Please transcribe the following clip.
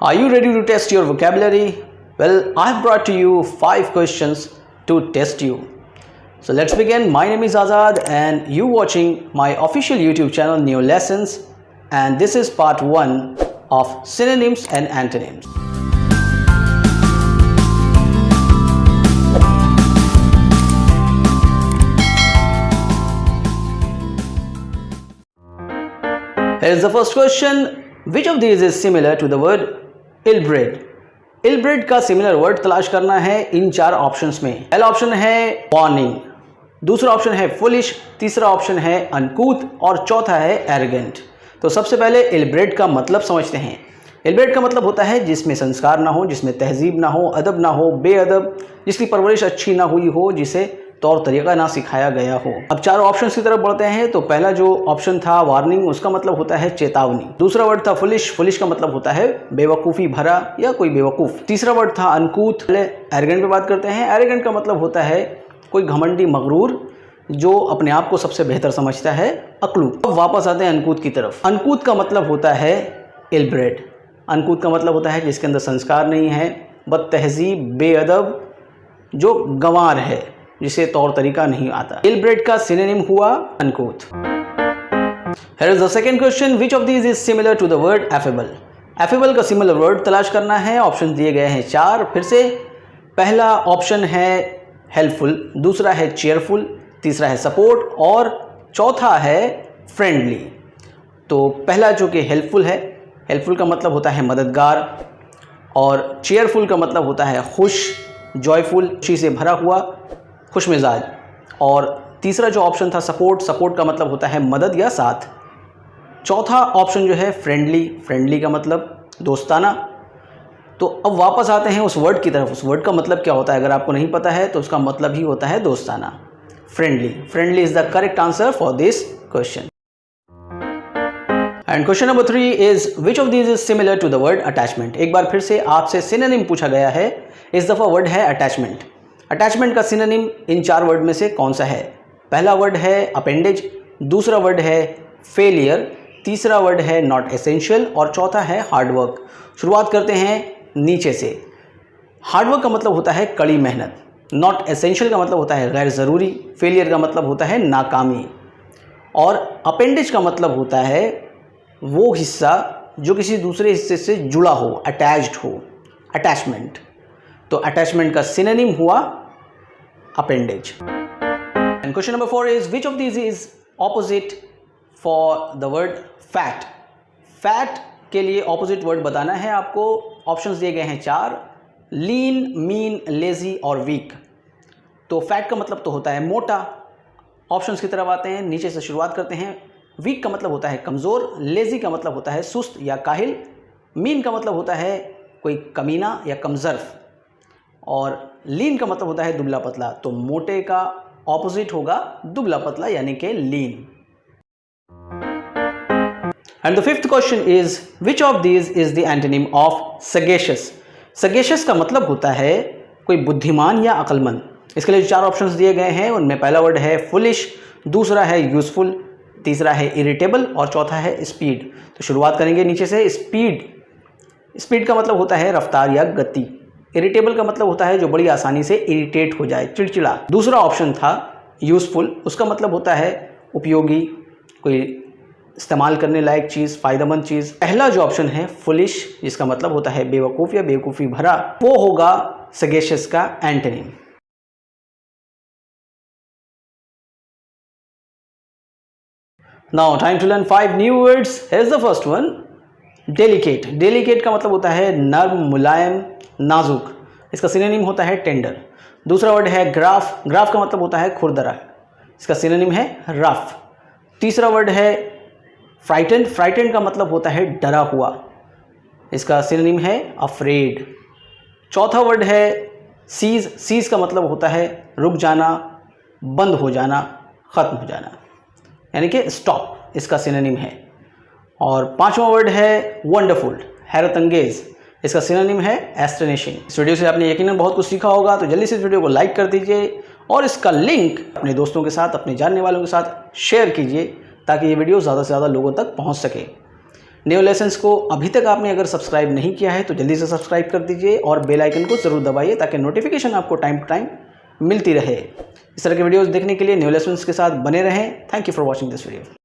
Are you ready to test your vocabulary? Well, I've brought to you 5 questions to test you. So let's begin. My name is Azad and you watching my official YouTube channel New Lessons, and this is part 1 of synonyms and antonyms. Here's the first question. Which of these is similar to the word ill-bred? ill-bred का similar word तलाश करना है इन 4 options में। पहला option है warning, दूसरा option है foolish, तीसरा ऑप्शन है अनकूथ और चौथा है एरोगेंट। तो सबसे पहले ill-bred का मतलब समझते हैं। ill-bred का मतलब होता है जिसमें संस्कार ना हो, जिसमें तहजीब ना हो, अदब ना हो, बेअदब, जिसकी परवरिश अच्छी ना हुई हो, जिसे तौर तरीका ना सिखाया गया हो। अब 4 ऑप्शंस की तरफ बढ़ते हैं। तो पहला जो ऑप्शन था वार्निंग, उसका मतलब होता है चेतावनी। दूसरा वर्ड था फुलिश, फुलिश का मतलब होता है बेवकूफ़ी भरा या कोई बेवकूफ़। तीसरा वर्ड था अनकूथ। एरोगेंट पे बात करते हैं। एरोगेंट का मतलब होता है कोई घमंडी मगरूर जो अपने आप को सबसे बेहतर समझता है, अकलू। अब वापस आते हैं अनकूथ की तरफ। अनकूथ का मतलब होता है इल-ब्रेड। अनकूथ का मतलब होता है जिसके अंदर संस्कार नहीं है, बदतहजीब, बेअदब, जो गंवार है, जिसे तौर तरीका नहीं आता। ill-bred का सिनोनिम हुआ अनकूथ। Here is the second question. Which of these is similar to the word affable? affable का सिमिलर वर्ड तलाश करना है। ऑप्शन दिए गए हैं 4। फिर से पहला ऑप्शन है हेल्पफुल, दूसरा है चेयरफुल, तीसरा है सपोर्ट और चौथा है फ्रेंडली। तो पहला जो कि हेल्पफुल है, हेल्पफुल का मतलब होता है मददगार, और चेयरफुल का मतलब होता है खुश, जॉयफुल, खुशी से भरा हुआ, खुश मिजाज। और तीसरा जो ऑप्शन था सपोर्ट, सपोर्ट का मतलब होता है मदद या साथ। चौथा ऑप्शन जो है फ्रेंडली, फ्रेंडली का मतलब दोस्ताना। तो अब वापस आते हैं उस वर्ड की तरफ। उस वर्ड का मतलब क्या होता है, अगर आपको नहीं पता है तो उसका मतलब ही होता है दोस्ताना, friendly. Friendly is the correct answer for this question. And question number 3 is which of these is similar to the word attachment. एक बार फिर से आपसे सिनोनिम पूछा गया है। इस दफ़ा वर्ड है अटैचमेंट। अटैचमेंट का सिनोनिम इन 4 वर्ड में से कौन सा है? पहला वर्ड है अपेंडेज, दूसरा वर्ड है फेलियर, तीसरा वर्ड है नॉट एसेंशियल और चौथा है हार्डवर्क। शुरुआत करते हैं नीचे से। हार्डवर्क का मतलब होता है कड़ी मेहनत, नॉट एसेंशियल का मतलब होता है गैर ज़रूरी, फेलियर का मतलब होता है नाकामी, और अपेंडेज का मतलब होता है वो हिस्सा जो किसी दूसरे हिस्से से जुड़ा हो, अटैच्ड हो, अटैचमेंट। तो अटैचमेंट का सिनोनिम हुआ appendage. And question number 4 is which of these is opposite for the word fat? fat के लिए opposite word बताना है आपको। ऑप्शंस दिए गए हैं 4, lean, mean, lazy और weak। तो fat का मतलब तो होता है मोटा। ऑप्शंस की तरफ आते हैं, नीचे से शुरुआत करते हैं। weak का मतलब होता है कमज़ोर, lazy का मतलब होता है सुस्त या काहिल, mean का मतलब होता है कोई कमीना या कमज़र्फ, और लीन का मतलब होता है दुबला पतला। तो मोटे का ऑपोजिट होगा दुबला पतला, यानी कि lean. And the fifth question is which of these is the antonym of sagacious. Sagacious का मतलब होता है कोई बुद्धिमान या अक्लमंद। इसके लिए 4 ऑप्शंस दिए गए हैं। उनमें पहला वर्ड है फुलिश, दूसरा है यूजफुल, तीसरा है इरिटेबल और चौथा है स्पीड। तो शुरुआत करेंगे नीचे से। स्पीड, स्पीड का मतलब होता है रफ्तार या गति। इरिटेबल का मतलब होता है जो बड़ी आसानी से इरिटेट हो जाए, चिड़चिड़ा। दूसरा ऑप्शन था यूज़फुल, उसका मतलब होता है उपयोगी, कोई इस्तेमाल करने लायक चीज़, फ़ायदेमंद चीज़। पहला जो ऑप्शन है फुलिश, जिसका मतलब होता है बेवकूफ़ या बेवकूफ़ी भरा, वो होगा सगेशियस का antonym. Now time to learn 5 new words. Here is the first one, delicate. Delicate का मतलब होता है नर्म, मुलायम, नाजुक। इसका सिनोनिम होता है टेंडर। दूसरा वर्ड है ग्राफ। ग्राफ का मतलब होता है खुरदरा। इसका सिनोनिम है रफ। तीसरा वर्ड है फ्राइटेंड। फ्राइटेंड का मतलब होता है डरा हुआ। इसका सिनोनिम है अफ्रेड। चौथा वर्ड है सीज। सीज का मतलब होता है रुक जाना, बंद हो जाना, ख़त्म हो जाना, यानी कि स्टॉप। इसका सिनोनिम है। और पांचवा वर्ड है वंडरफुल, हैरत अंगेज। इसका सिनोनिम है एस्टोनिशिंग। इस वीडियो से आपने यकीनन बहुत कुछ सीखा होगा, तो जल्दी से इस वीडियो को लाइक कर दीजिए और इसका लिंक अपने दोस्तों के साथ, अपने जानने वालों के साथ शेयर कीजिए ताकि ये वीडियो ज़्यादा से ज़्यादा लोगों तक पहुंच सके। न्यू लेसन्स को अभी तक आपने अगर सब्सक्राइब नहीं किया है तो जल्दी से सब्सक्राइब कर दीजिए और बेल आइकन को ज़रूर दबाइए ताकि नोटिफिकेशन आपको टाइम टू टाइम मिलती रहे। इस तरह के वीडियोस देखने के लिए न्यू लेसन्स के साथ बने रहें। Thank you for watching this video.